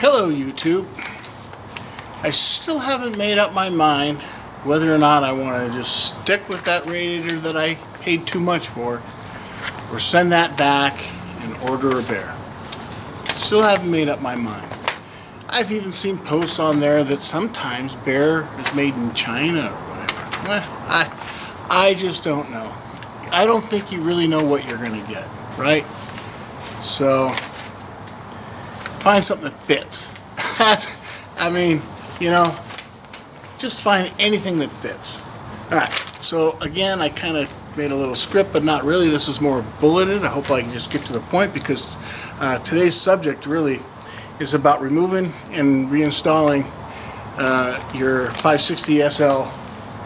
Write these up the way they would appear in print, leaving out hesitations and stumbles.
Hello YouTube. I still haven't made up my mind whether or not I want to just stick with that radiator that I paid too much for or send that back and order a Bear. Still haven't made up my mind. I've even seen posts on there that sometimes Bear is made in China or whatever. I just don't know. I don't think you really know what you're going to get, right? So find something that fits. I mean, you know, just find anything that fits. Alright, so again, I kind of made a little script, but not really. This is more bulleted. I hope I can just get to the point because today's subject really is about removing and reinstalling your 560 SL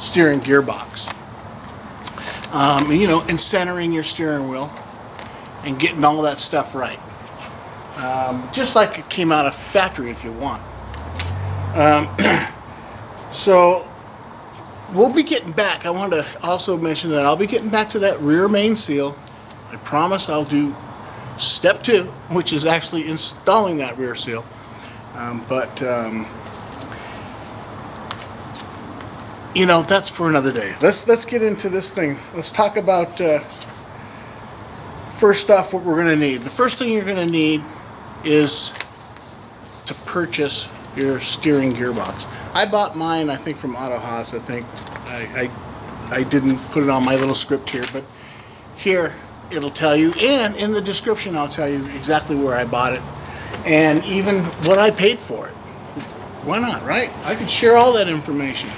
steering gearbox. You know, and centering your steering wheel and getting all that stuff right. Just like it came out of factory if you want. So we'll be getting back. I want to also mention that I'll be getting back to that rear main seal. I promise I'll do step 2, which is actually installing that rear seal. You know, that's for another day. Let's get into this thing. Let's talk about first off what we're going to need. The first thing you're going to need is to purchase your steering gearbox. I bought mine, I think, from AutohausAZ. I think I didn't put it on my little script here, but here it'll tell you, and in the description I'll tell you exactly where I bought it and even what I paid for it. Why not, right? I could share all that information.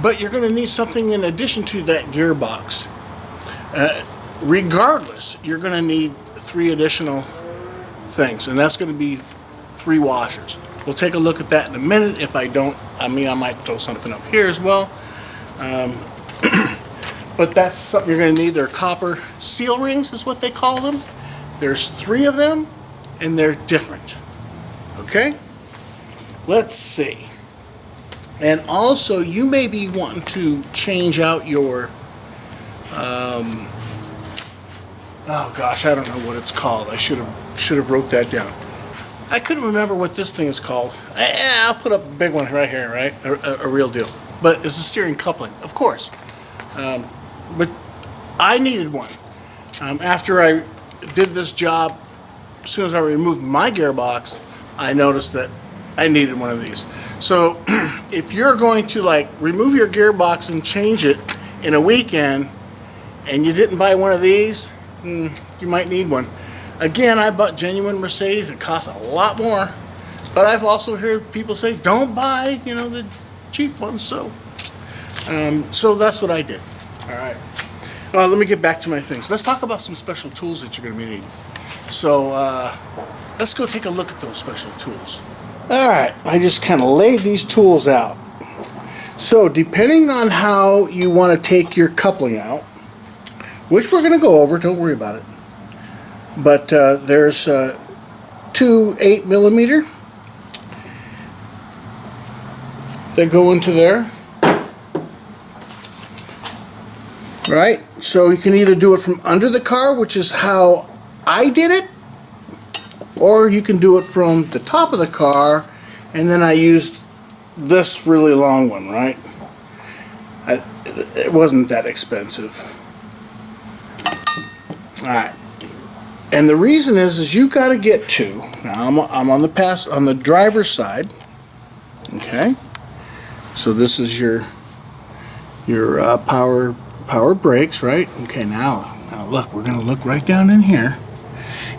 But you're going to need something in addition to that gearbox. Regardless, you're going to need 3 additional things, and that's going to be 3 washers. We'll take a look at that in a minute. If I don't, I mean, I might throw something up here as well. But that's something you're going to need. They're copper seal rings is what they call them. There's 3 of them, and they're different. Okay? Let's see. And also, you may be wanting to change out your oh gosh, I don't know what it's called. I should have wrote that down. I couldn't remember what this thing is called. I'll put up a big one right here, right? A real deal. But it's a steering coupling, of course. But I needed one. After I did this job, as soon as I removed my gearbox, I noticed that I needed one of these. So if you're going to like remove your gearbox and change it in a weekend and you didn't buy one of these, you might need one. Again, I bought genuine Mercedes. It costs a lot more, but I've also heard people say don't buy, you know, the cheap ones. So that's what I did. All right. Let me get back to my things. Let's talk about some special tools that you're going to be needing. So let's go take a look at those special tools. All right. I just kind of laid these tools out. So depending on how you want to take your coupling out, which we're going to go over, don't worry about it. But there's 2 8mm that go into there. Right? So you can either do it from under the car, which is how I did it, or you can do it from the top of the car, and then I used this really long one, right? It wasn't that expensive. Alright, and the reason is you've got to get 2. Now I'm on the driver's side. Okay, so this is your power brakes, right? Okay, now look, we're going to look right down in here,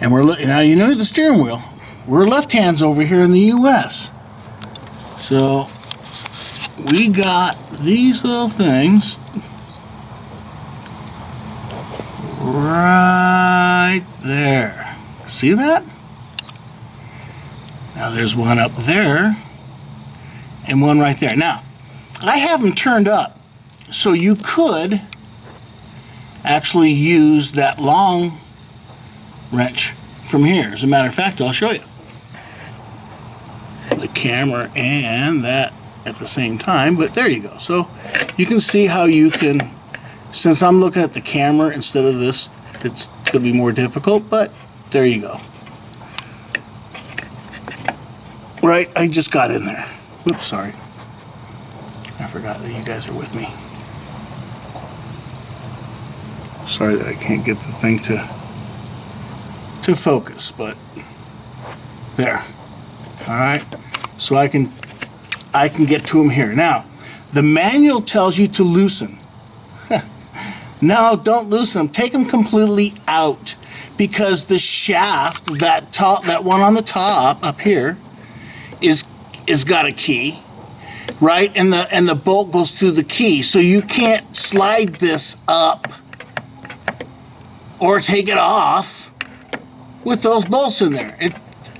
and we're looking. Now you know the steering wheel. We're left hands over here in the U.S. So we got these little things right there. See that? Now there's one up there and one right there. Now I have them turned up, so you could actually use that long wrench from here. As a matter of fact, I'll show you. The camera and that at the same time, but there you go. So you can see how you can, since I'm looking at the camera instead of this, it's going to be more difficult, but there you go. right, I just got in there. Whoops, sorry. I forgot that you guys are with me. Sorry that I can't get the thing to focus, but there. All right, so I can get to them here. Now, the manual tells you to loosen. No, don't loosen them. Take them completely out, because the shaft, that one on the top up here, is got a key, right? And the bolt goes through the key, so you can't slide this up or take it off with those bolts in there.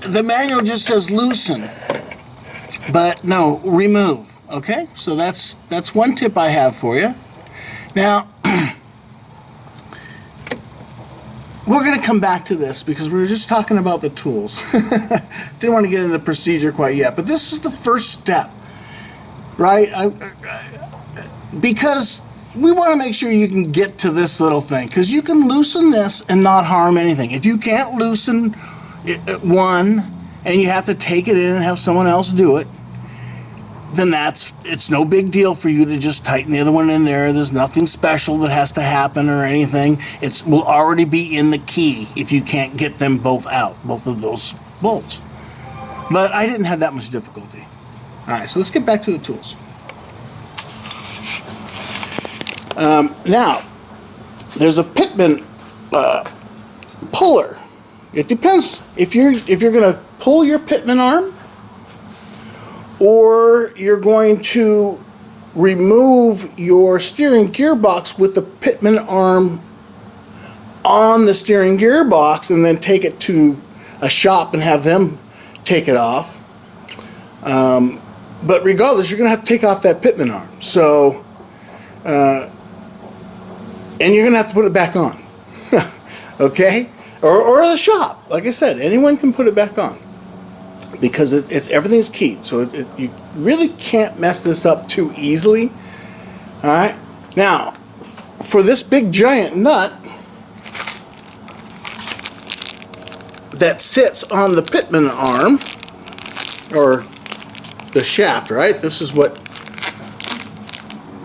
The manual just says loosen, but no, remove. Okay, so that's one tip I have for you. Now, we're going to come back to this because we were just talking about the tools. Didn't want to get into the procedure quite yet, but this is the first step, right? Because we want to make sure you can get to this little thing, because you can loosen this and not harm anything. If you can't loosen one and you have to take it in and have someone else do it, then it's no big deal for you to just tighten the other one in there. There's nothing special that has to happen or anything. It will already be in the key if you can't get them both out, both of those bolts. But I didn't have that much difficulty. All right, so let's get back to the tools. Now, there's a Pitman puller. It depends if you're going to pull your Pitman arm, or you're going to remove your steering gearbox with the Pitman arm on the steering gearbox and then take it to a shop and have them take it off. But regardless, you're going to have to take off that Pitman arm. So, and you're going to have to put it back on. Okay? Or the shop. Like I said, anyone can put it back on, because everything's keyed, so you really can't mess this up too easily. All right. Now, for this big giant nut that sits on the Pitman arm, or the shaft, right? This is what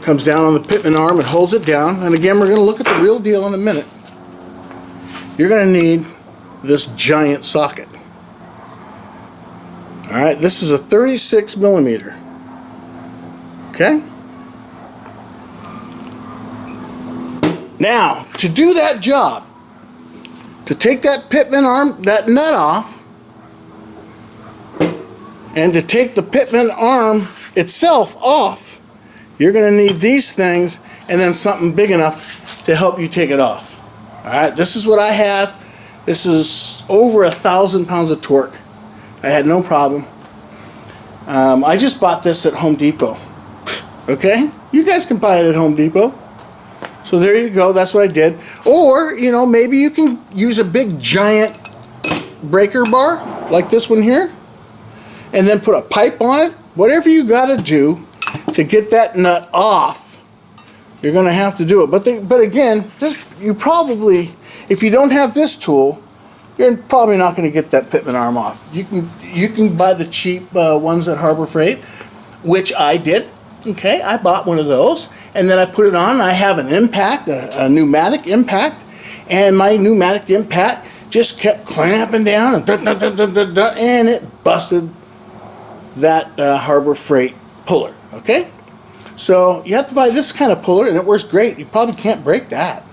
comes down on the Pitman arm and holds it down. And again, we're going to look at the real deal in a minute. You're going to need this giant socket. Alright, this is a 36 millimeter. Okay? Now, to do that job, to take that Pitman arm, that nut off, and to take the Pitman arm itself off, you're going to need these things and then something big enough to help you take it off. Alright, this is what I have. This is over 1,000 pounds of torque. I had no problem. I just bought this at Home Depot. Okay? You guys can buy it at Home Depot. So there you go. That's what I did. Or, you know, maybe you can use a big giant breaker bar like this one here, and then put a pipe on it. Whatever you got to do to get that nut off, you're going to have to do it. But again, you probably, if you don't have this tool, you're probably not going to get that Pitman arm off. You can buy the cheap ones at Harbor Freight, which I did. Okay, I bought one of those, and then I put it on. I have an impact, a pneumatic impact, and my pneumatic impact just kept clamping down, and it busted that Harbor Freight puller. Okay, so you have to buy this kind of puller, and it works great. You probably can't break that.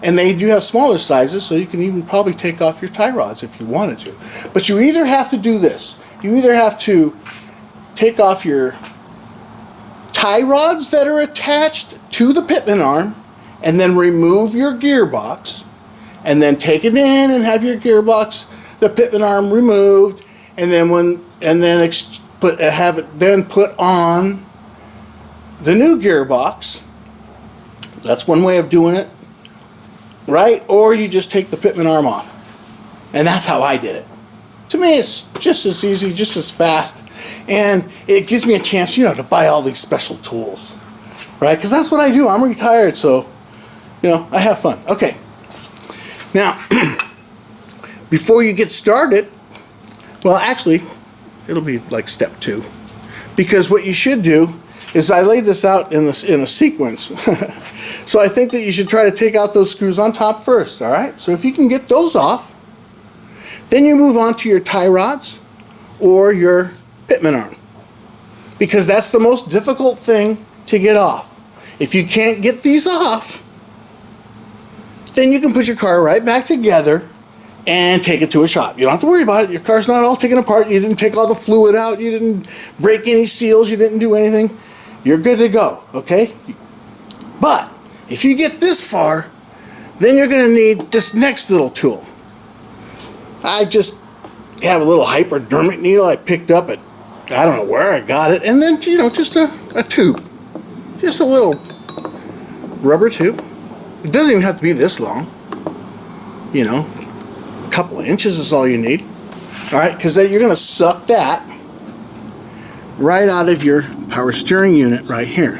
And they do have smaller sizes, so you can even probably take off your tie rods if you wanted to. But you either have to do this. You either have to take off your tie rods that are attached to the Pitman arm, and then remove your gearbox, and then take it in and have your gearbox, the Pitman arm removed, and then have it then put on the new gearbox. That's one way of doing it. Right? Or you just take the Pitman arm off. And that's how I did it. To me, it's just as easy, just as fast. And it gives me a chance, you know, to buy all these special tools. Right? Because that's what I do. I'm retired, so, you know, I have fun. Okay. Now, before you get started, well, actually, It'll be like step 2. Because what you should do is, I laid this out in a sequence. So I think that you should try to take out those screws on top first, all right? So if you can get those off, then you move on to your tie rods or your Pitman arm. Because that's the most difficult thing to get off. If you can't get these off, then you can put your car right back together and take it to a shop. You don't have to worry about it. Your car's not all taken apart. You didn't take all the fluid out. You didn't break any seals. You didn't do anything. You're good to go, okay? But if you get this far, then you're going to need this next little tool. I just have a little hypodermic needle I picked up at, I don't know where I got it, and then, you know, just a tube. Just a little rubber tube. It doesn't even have to be this long. You know, a couple of inches is all you need. All right, because then you're going to suck that right out of your power steering unit right here.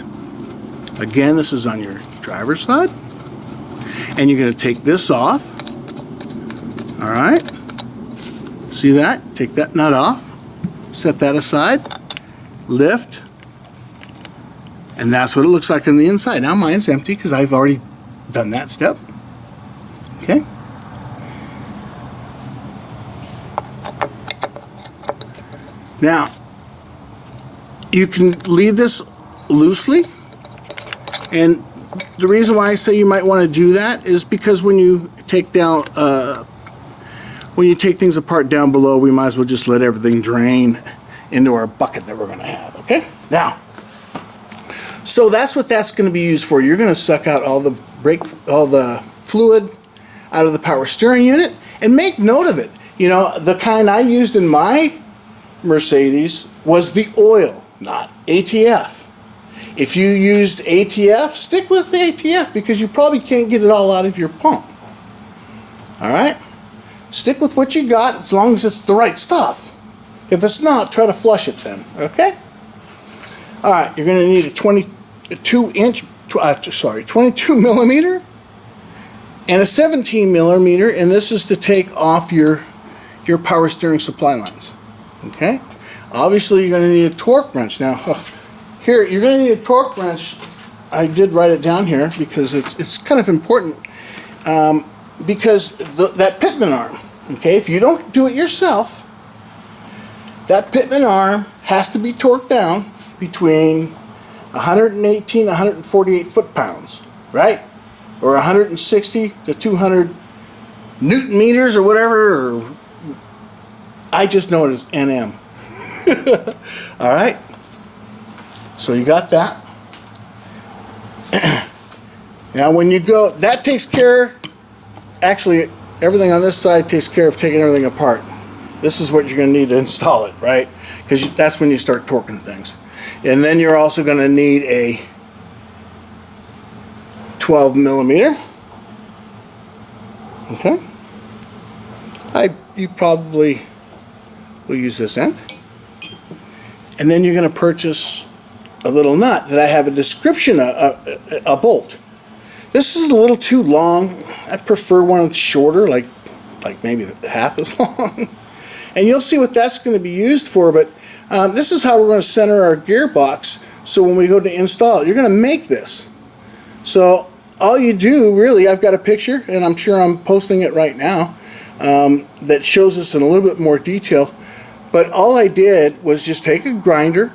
Again, this is on your driver's side. And you're going to take this off. All right. See that? Take that nut off. Set that aside. Lift. And that's what it looks like on the inside. Now mine's empty because I've already done that step. Okay. Now, you can leave this loosely, and the reason why I say you might want to do that is because when you take down, when you take things apart down below, we might as well just let everything drain into our bucket that we're going to have. Okay. Now, so that's what that's going to be used for. You're going to suck out all the fluid out of the power steering unit, and make note of it. You know, the kind I used in my Mercedes was the oil, not ATF. If you used ATF, stick with the ATF because you probably can't get it all out of your pump. All right? Stick with what you got as long as it's the right stuff. If it's not, try to flush it then. Okay? All right, you're going to need a 22 millimeter and a 17 millimeter, and this is to take off your power steering supply lines. Okay? Obviously, you're going to need a torque wrench. Now, here, you're going to need a torque wrench. I did write it down here because it's kind of important. Because that Pitman arm, okay, if you don't do it yourself, that Pitman arm has to be torqued down between 118 and 148 foot-pounds, right? Or 160 to 200 Newton meters or whatever, or I just know it as NM. All right? So you got that. Now when you go, that takes care, actually everything on this side takes care of taking everything apart. This is what you're going to need to install it, right? Because that's when you start torquing things. And then you're also going to need a 12 millimeter. Okay. You probably will use this end. And then you're going to purchase a little nut that I have a description of, a bolt. This is a little too long. I prefer one that's shorter, like maybe half as long. And you'll see what that's going to be used for, but this is how we're going to center our gearbox, so when we go to install it, you're going to make this. So all you do, really, I've got a picture, and I'm sure I'm posting it right now, that shows us in a little bit more detail. But all I did was just take a grinder,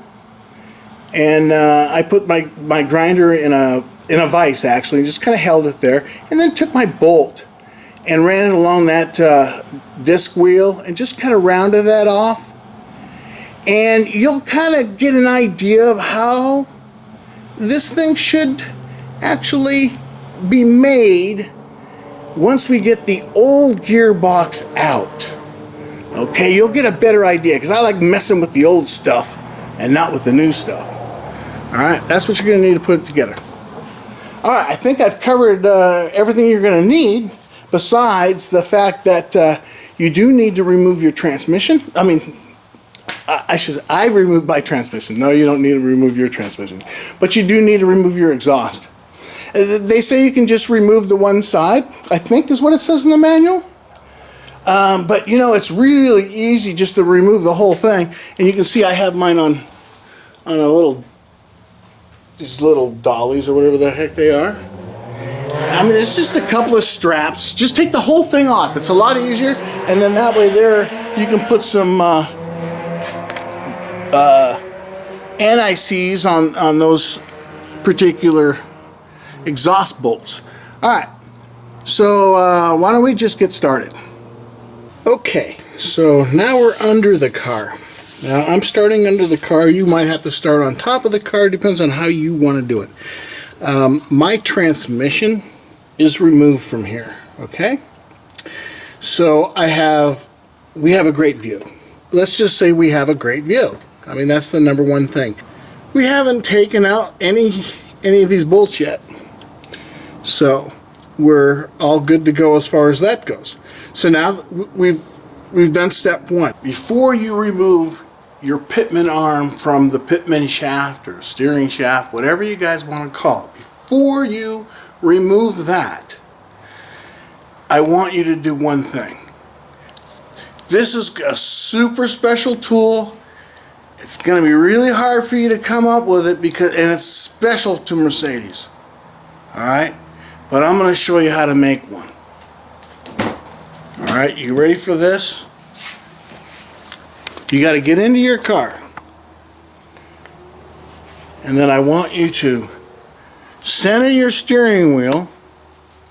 and I put my grinder in a vise, actually, and just kind of held it there, and then took my bolt and ran it along that disc wheel and just kind of rounded that off. And you'll kind of get an idea of how this thing should actually be made once we get the old gearbox out. Okay, you'll get a better idea, because I like messing with the old stuff and not with the new stuff. Alright, that's what you're going to need to put it together. Alright, I think I've covered everything you're going to need, besides the fact that you do need to remove your transmission. I mean, I removed my transmission. No, you don't need to remove your transmission. But you do need to remove your exhaust. They say you can just remove the one side, I think is what it says in the manual. But you know, it's really easy just to remove the whole thing. And you can see I have mine on a little, these little dollies or whatever the heck they are. I mean, it's just a couple of straps. Just take the whole thing off. It's a lot easier. And then that way there, you can put some anti-seize on those particular exhaust bolts. All right. So why don't we just get started? Okay, so now we're under the car. Now I'm starting under the car. You might have to start on top of the car. Depends on how you want to do it. My transmission is removed from here. Okay, so we have a great view. Let's just say we have a great view. I mean, that's the number one thing. We haven't taken out any of these bolts yet, so we're all good to go as far as that goes. So now we've done step one. Before you remove your Pitman arm from the Pitman shaft or steering shaft, whatever you guys want to call it, before you remove that, I want you to do one thing. This is a super special tool. It's going to be really hard for you to come up with it and it's special to Mercedes. All right? But I'm going to show you how to make one. Alright, you ready for this? You got to get into your car. And then I want you to center your steering wheel,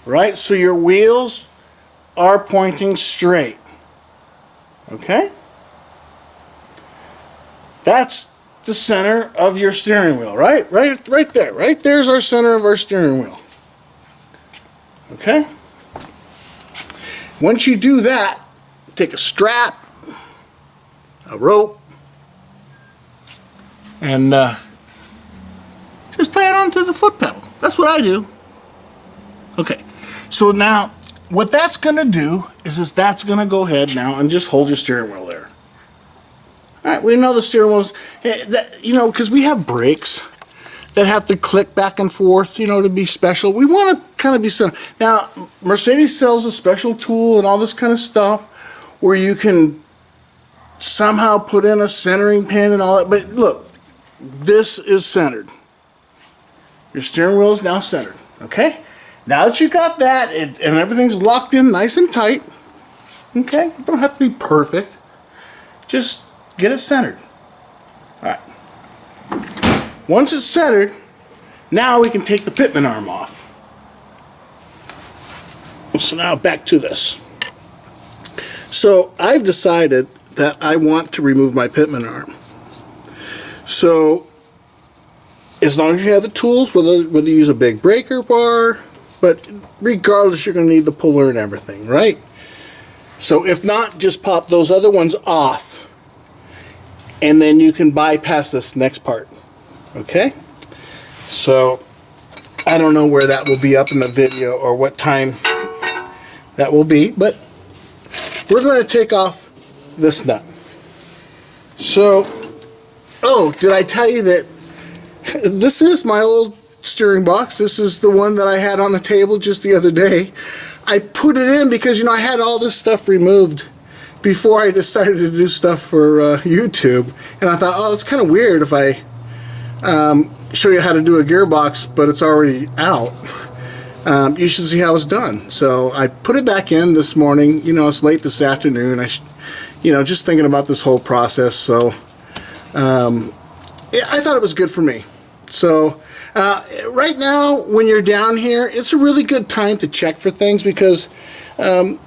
right, so your wheels are pointing straight. Okay? That's the center of your steering wheel, right? Right there. Right there's our center of our steering wheel. Okay? Once you do that, take a strap, a rope, and just tie it onto the foot pedal. That's what I do. Okay, so now what that's going to do is that's going to go ahead now and just hold your steering wheel there. All right, we know the steering wheel's, you know, because we have brakes that have to click back and forth, you know, to be special. We want to kind of be centered. Now, Mercedes sells a special tool and all this kind of stuff where you can somehow put in a centering pin and all that. But look, this is centered. Your steering wheel is now centered. Okay? Now that you got that and everything's locked in nice and tight, okay? You don't have to be perfect. Just get it centered. All right. Once it's centered, now we can take the Pitman arm off. So now back to this. So I've decided that I want to remove my Pitman arm. So as long as you have the tools, whether you use a big breaker bar, but regardless, you're going to need the puller and everything, right? So if not, just pop those other ones off, and then you can bypass this next part. Okay, so I don't know where that will be up in the video or what time that will be, but we're going to take off this nut. So, oh, did I tell you that this is my old steering box? This is the one that I had on the table just the other day. I put it in because, you know, I had all this stuff removed before I decided to do stuff for YouTube, and I thought, oh, it's kind of weird if I show you how to do a gearbox, but it's already out. You should see how it's done. So I put it back in this morning. You know, it's late this afternoon. You know, just thinking about this whole process. So I thought it was good for me. So right now, when you're down here, it's a really good time to check for things because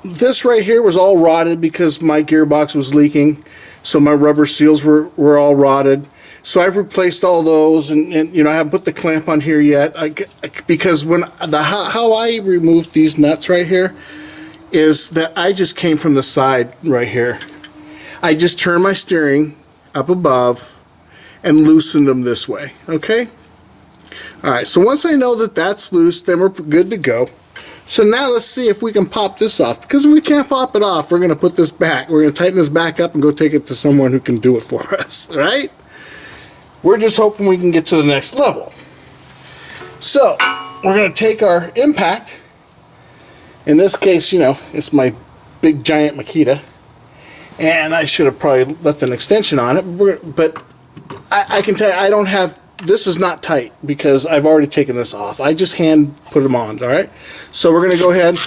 this right here was all rotted because my gearbox was leaking. So my rubber seals were all rotted. So I've replaced all those, and you know, I haven't put the clamp on here yet because how I removed these nuts right here is that I just came from the side right here. I just turned my steering up above and loosened them this way. Okay. All right. So once I know that that's loose, then we're good to go. So now let's see if we can pop this off. Because if we can't pop it off, we're going to put this back. We're going to tighten this back up and go take it to someone who can do it for us. Right? We're just hoping we can get to the next level. So we're going to take our impact. In this case, you know, it's my big giant Makita, and I should have probably left an extension on it, but I can tell you I don't have, this is not tight because I've already taken this off. I just hand put them on, alright? So we're going to go ahead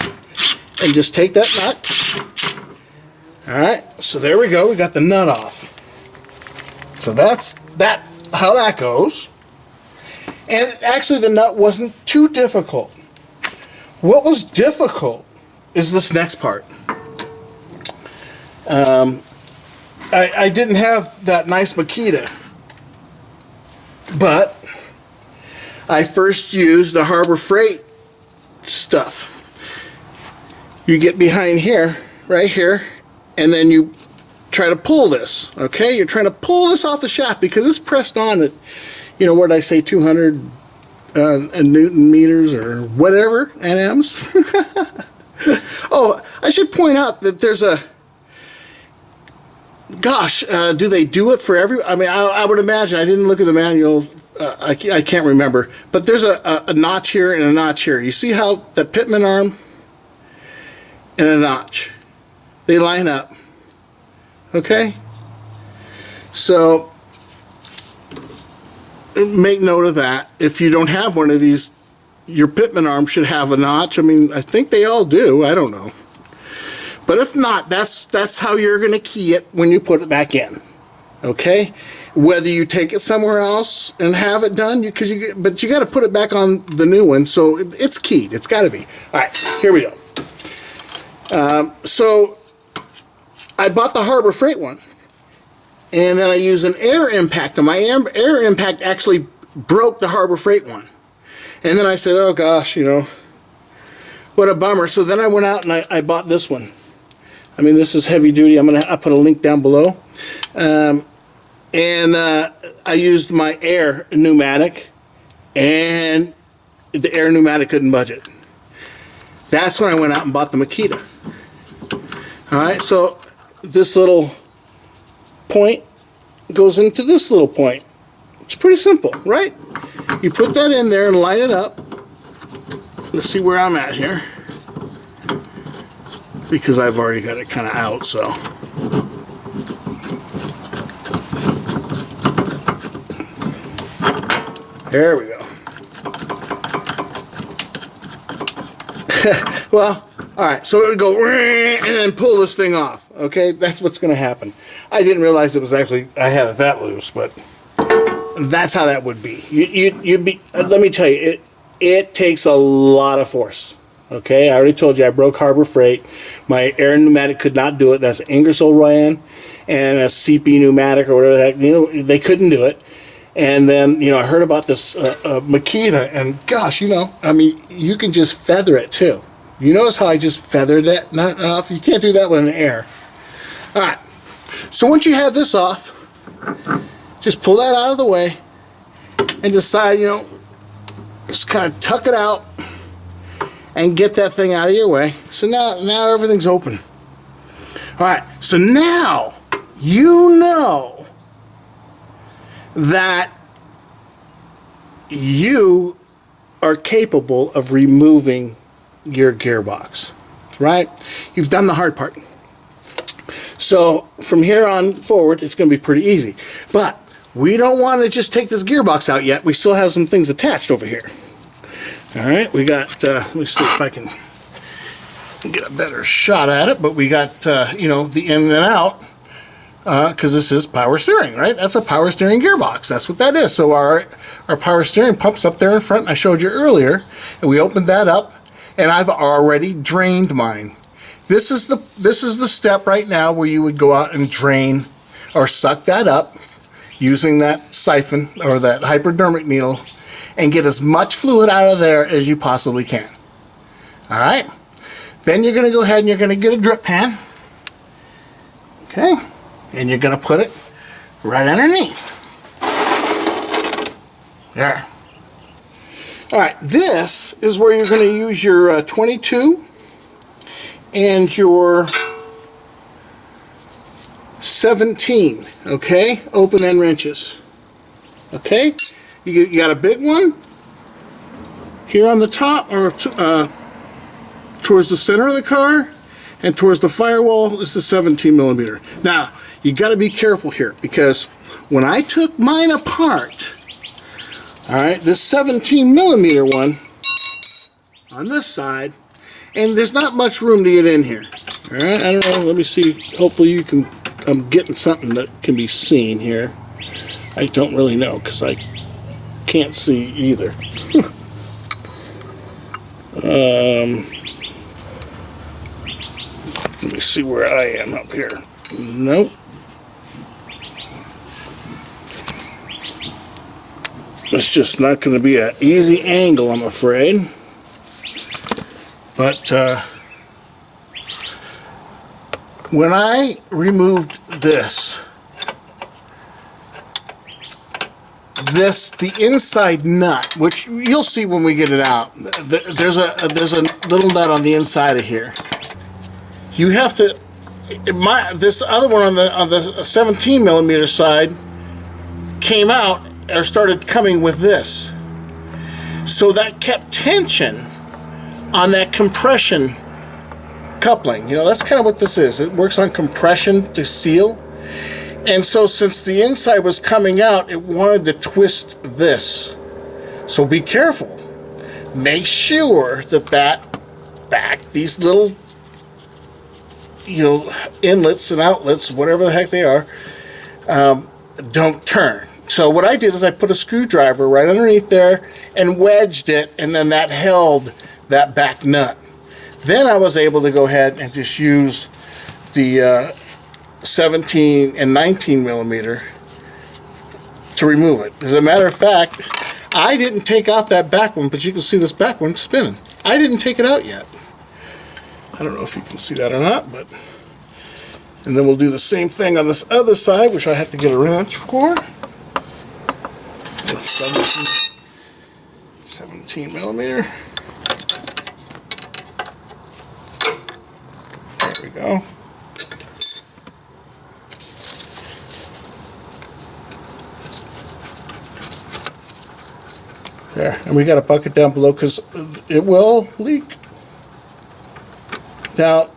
and just take that nut. Alright, so there we go, we got the nut off. So that's how that goes. And actually the nut wasn't too difficult. What was difficult is this next part. I didn't have that nice Makita, but I first used the Harbor Freight stuff. You get behind here, right here, and then you try to pull this, okay? You're trying to pull this off the shaft because it's pressed on at, you know, what did I say, 200 Newton meters or whatever, NMs. Oh, I should point out that there's a, gosh, do they do it for every, I mean, I would imagine, I didn't look at the manual, I can't remember, but there's a notch here and a notch here. You see how the Pitman arm and a notch, they line up, okay? So make note of that. If you don't have one of these, your Pitman arm should have a notch. I mean, I think they all do, I don't know. But if not, that's how you're going to key it when you put it back in, okay? Whether you take it somewhere else and have it done, but you got to put it back on the new one, so it's keyed. It's got to be. All right, here we go. So I bought the Harbor Freight one, and then I used an air impact, and my air impact actually broke the Harbor Freight one. And then I said, oh gosh, you know, what a bummer. So then I went out and I bought this one. I mean, this is heavy duty. I'll put a link down below. I used my air pneumatic, and the air pneumatic couldn't budge it. That's when I went out and bought the Makita. Alright, so this little point goes into this little point. It's pretty simple, right? You put that in there and line it up. Let's see where I'm at here, because I've already got it kind of out, so. There we go. Well, alright, so it would go and then pull this thing off, okay? That's what's going to happen. I didn't realize it was actually, I had it that loose, but that's how that would be. Let me tell you, it takes a lot of force. Okay, I already told you I broke Harbor Freight. My air pneumatic could not do it. That's Ingersoll Ryan and a CP pneumatic or whatever the heck. You know, they couldn't do it. And then, you know, I heard about this Makita, and gosh, you know, I mean, you can just feather it too. You notice how I just feathered it? Not off. You can't do that with an air. All right. So once you have this off, just pull that out of the way and decide, you know, just kind of tuck it out and get that thing out of your way. So now everything's open. All right. So now you know that you are capable of removing your gearbox, right? You've done the hard part. So from here on forward, it's going to be pretty easy. But we don't want to just take this gearbox out yet. We still have some things attached over here. All right, we got, let me see if I can get a better shot at it, but we got, you know, the in and out, because this is power steering, right? That's a power steering gearbox. That's what that is. So our power steering pump's up there in front, I showed you earlier, and we opened that up, and I've already drained mine. This is the step right now where you would go out and drain or suck that up using that siphon or that hypodermic needle and get as much fluid out of there as you possibly can. All right? Then you're going to go ahead and you're going to get a drip pan. Okay? And you're going to put it right underneath. There. All right, this is where you're going to use your 22 and your 17, okay? Open end wrenches. Okay? You got a big one here on the top, or towards the center of the car, and towards the firewall is the 17 millimeter. Now, you got to be careful here, because when I took mine apart, all right, this 17 millimeter one on this side, and there's not much room to get in here. All right, I don't know, let me see, hopefully you can, I'm getting something that can be seen here. I don't really know, because I can't see either. Let me see where I am up here. Nope. It's just not going to be an easy angle, I'm afraid. But when I removed this, the inside nut, which you'll see when we get it out, there's a little nut on the inside of here. You have to, this other one on the 17 millimeter side came out or started coming with this, so that kept tension on that compression coupling. You know, that's kind of what this is. It works on compression to seal. And so since the inside was coming out, it wanted to twist this. So be careful. Make sure that back, these little, you know, inlets and outlets, whatever the heck they are, don't turn. So what I did is I put a screwdriver right underneath there and wedged it, and then that held that back nut. Then I was able to go ahead and just use the 17 and 19 millimeter to remove it. As a matter of fact, I didn't take out that back one, but you can see this back one spinning. I didn't take it out yet. I don't know if you can see that or not, but, and then we'll do the same thing on this other side, which I have to get a wrench for. 17 millimeter. There we go. There, and we got a bucket down below because it will leak. Now,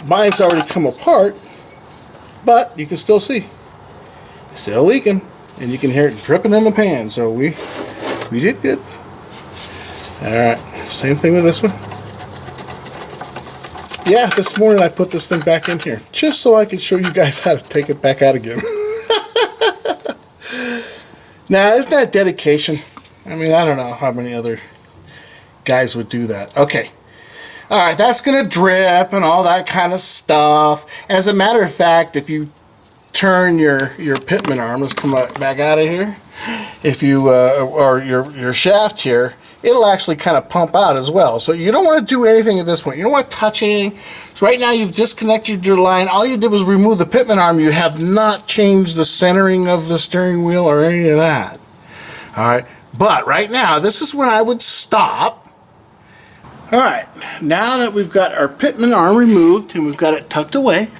mine's already come apart, but you can still see it's still leaking, and you can hear it dripping in the pan. So we did good. All right, same thing with this one. Yeah, this morning I put this thing back in here just so I could show you guys how to take it back out again. Now, isn't that dedication? I mean, I don't know how many other guys would do that. Okay. All right, that's going to drip and all that kind of stuff. As a matter of fact, if you turn your Pitman arm, let's come back out of here. If you, or your shaft here, it'll actually kind of pump out as well. So you don't want to do anything at this point. You don't want to touch anything. So right now you've disconnected your line. All you did was remove the Pitman arm. You have not changed the centering of the steering wheel or any of that. All right. But right now, this is when I would stop. All right, now that we've got our Pitman arm removed and we've got it tucked away,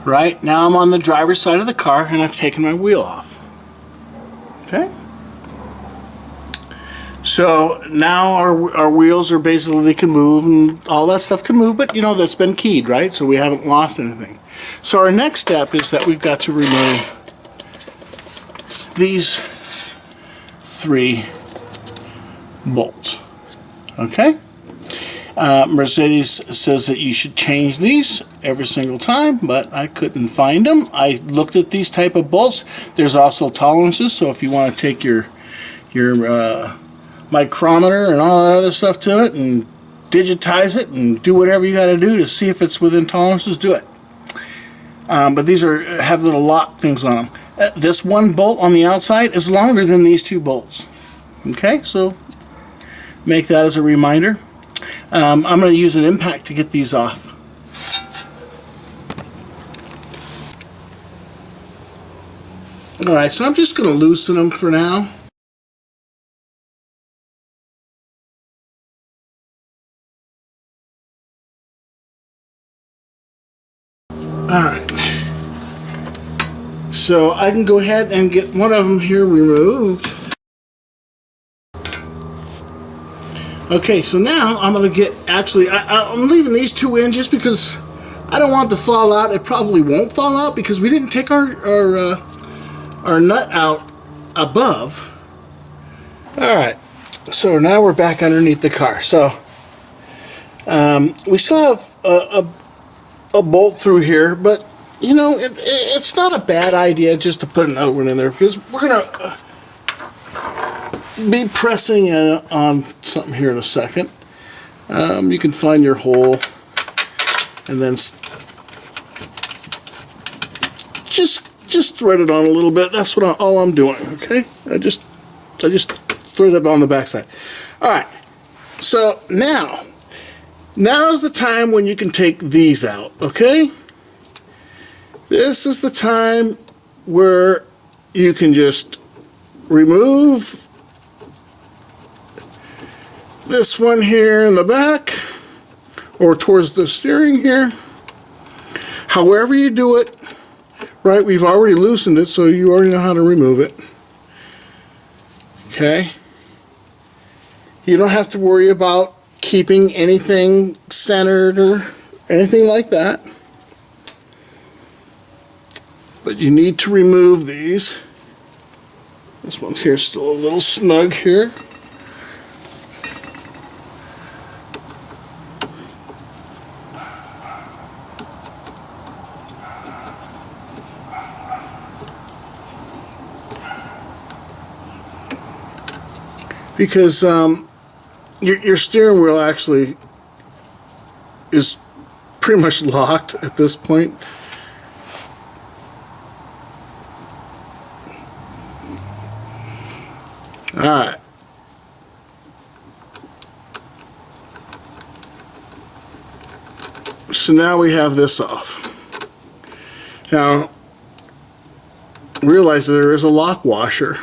right, now I'm on the driver's side of the car and I've taken my wheel off. Okay? So now our wheels are basically, they can move and all that stuff can move, but you know, that's been keyed, right? So we haven't lost anything. So our next step is that we've got to remove these 3 bolts. Okay? Mercedes says that you should change these every single time, but I couldn't find them. I looked at these type of bolts. There's also tolerances, so if you want to take your micrometer and all that other stuff to it and digitize it and do whatever you got to do to see if it's within tolerances, do it. But these have little lock things on them. This one bolt on the outside is longer than these 2 bolts. Okay, so make that as a reminder. I'm going to use an impact to get these off. Alright, so I'm just going to loosen them for now. Alright, so I can go ahead and get one of them here removed. Okay, so now I'm going to get, actually, I'm leaving these two in just because I don't want it to fall out. It probably won't fall out because we didn't take our nut out above. Alright, so now we're back underneath the car. So we still have a bolt through here, but you know, it's not a bad idea just to put another one in there because we're going to be pressing on something here in a second. You can find your hole and then just thread it on a little bit. That's what all I'm doing. Okay, I just thread it on the backside. All right. So now is the time when you can take these out. Okay. This is the time where you can just remove this one here in the back or towards the steering here. However you do it, right, we've already loosened it, so you already know how to remove it. Okay. You don't have to worry about keeping anything centered or anything like that. But you need to remove these. This one here is still a little snug here. Because your steering wheel actually is pretty much locked at this point. Alright. So now we have this off. Now, realize that there is a lock washer.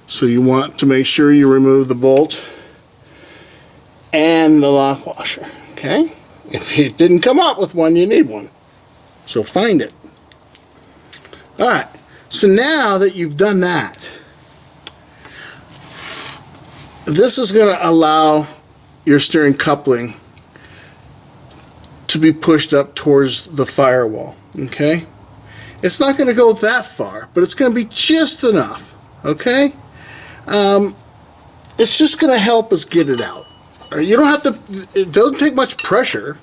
So you want to make sure you remove the bolt and the lock washer. Okay? If you didn't come up with one, you need one. So find it. Alright. So now that you've done that, this is going to allow your steering coupling to be pushed up towards the firewall. Okay? It's not going to go that far, but it's going to be just enough. Okay? It's just going to help us get it out. You don't have to, it doesn't take much pressure.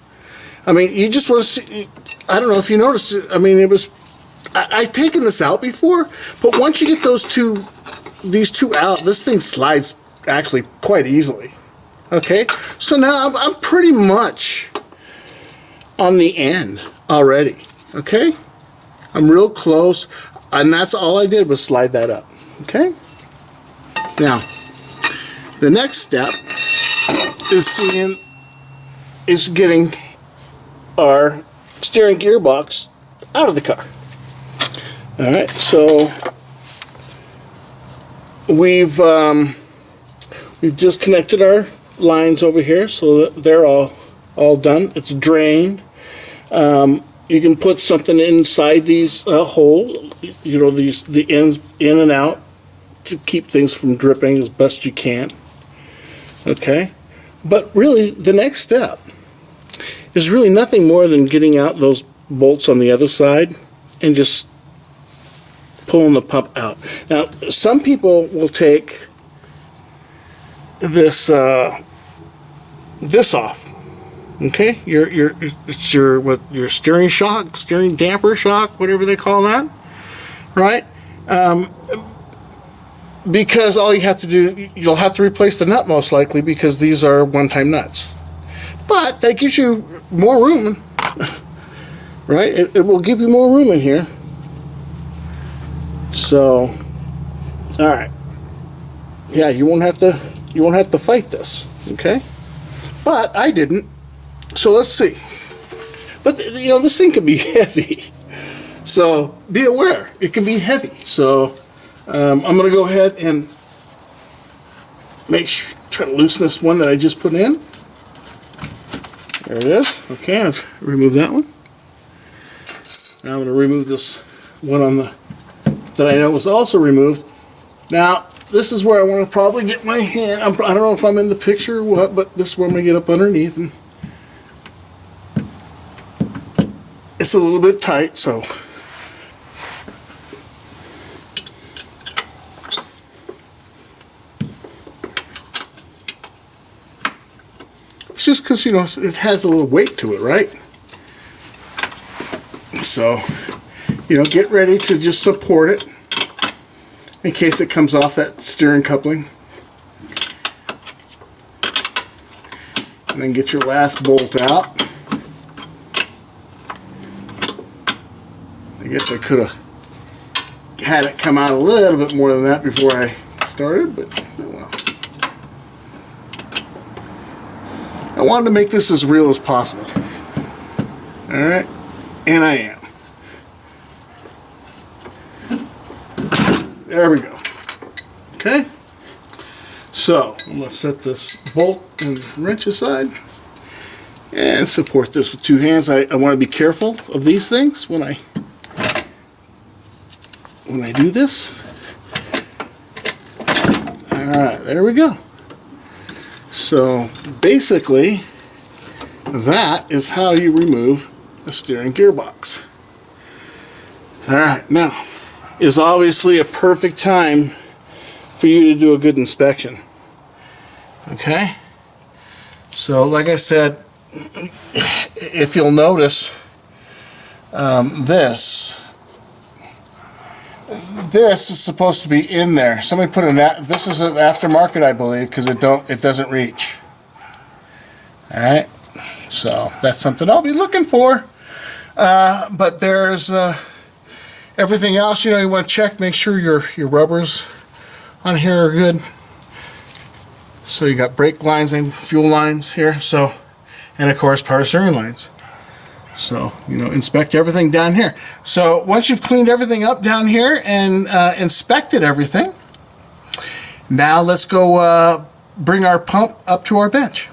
I mean, you just want to see, I don't know if you noticed it, I mean, it was, I've taken this out before, but once you get these two out, this thing slides actually quite easily. Okay, so now I'm pretty much on the end already. Okay, I'm real close, and that's all I did was slide that up. Okay, now the next step is getting our steering gearbox out of the car. All right, so we've disconnected our lines over here, so that they're all done. It's drained. You can put something inside these holes, you know, the ends in and out, to keep things from dripping as best you can. Okay, but really the next step is really nothing more than getting out those bolts on the other side and just pulling the pump out. Now, some people will take this this off. Okay, it's your steering shock, steering damper shock, whatever they call that, right? Because all you have to do, you'll have to replace the nut most likely, because these are one-time nuts. But that gives you more room, right? It will give you more room in here. So, all right, yeah, you won't have to fight this, okay? But I didn't. So let's see. But you know, this thing can be heavy, so be aware it can be heavy. So I'm going to go ahead and try to loosen this one that I just put in. There it is. Okay, I've removed that one. Now I'm going to remove this one that I know was also removed. Now this is where I want to probably get my hand. I don't know if I'm in the picture or what, but this is where I'm going to get up underneath. And it's a little bit tight, so it's just because, you know, it has a little weight to it, right? So, you know, get ready to just support it in case it comes off that steering coupling. And then get your last bolt out. I guess I could have had it come out a little bit more than that before I started, but oh well. I wanted to make this as real as possible. Alright, and I am. There we go. Okay, so I'm going to set this bolt and wrench aside and support this with two hands. I want to be careful of these things when I do this. Alright, there we go. So basically that is how you remove a steering gearbox. Alright, now is obviously a perfect time for you to do a good inspection. Okay, so like I said, if you'll notice, this is supposed to be in there. Somebody put this is an aftermarket, I believe, because it doesn't reach. All right, so that's something I'll be looking for. But there's everything else, you know, you want to check, make sure your rubbers on here are good. So you got brake lines and fuel lines here, so, and of course power steering lines. So, you know, inspect everything down here. So once you've cleaned everything up down here and inspected everything, now let's go bring our pump up to our bench.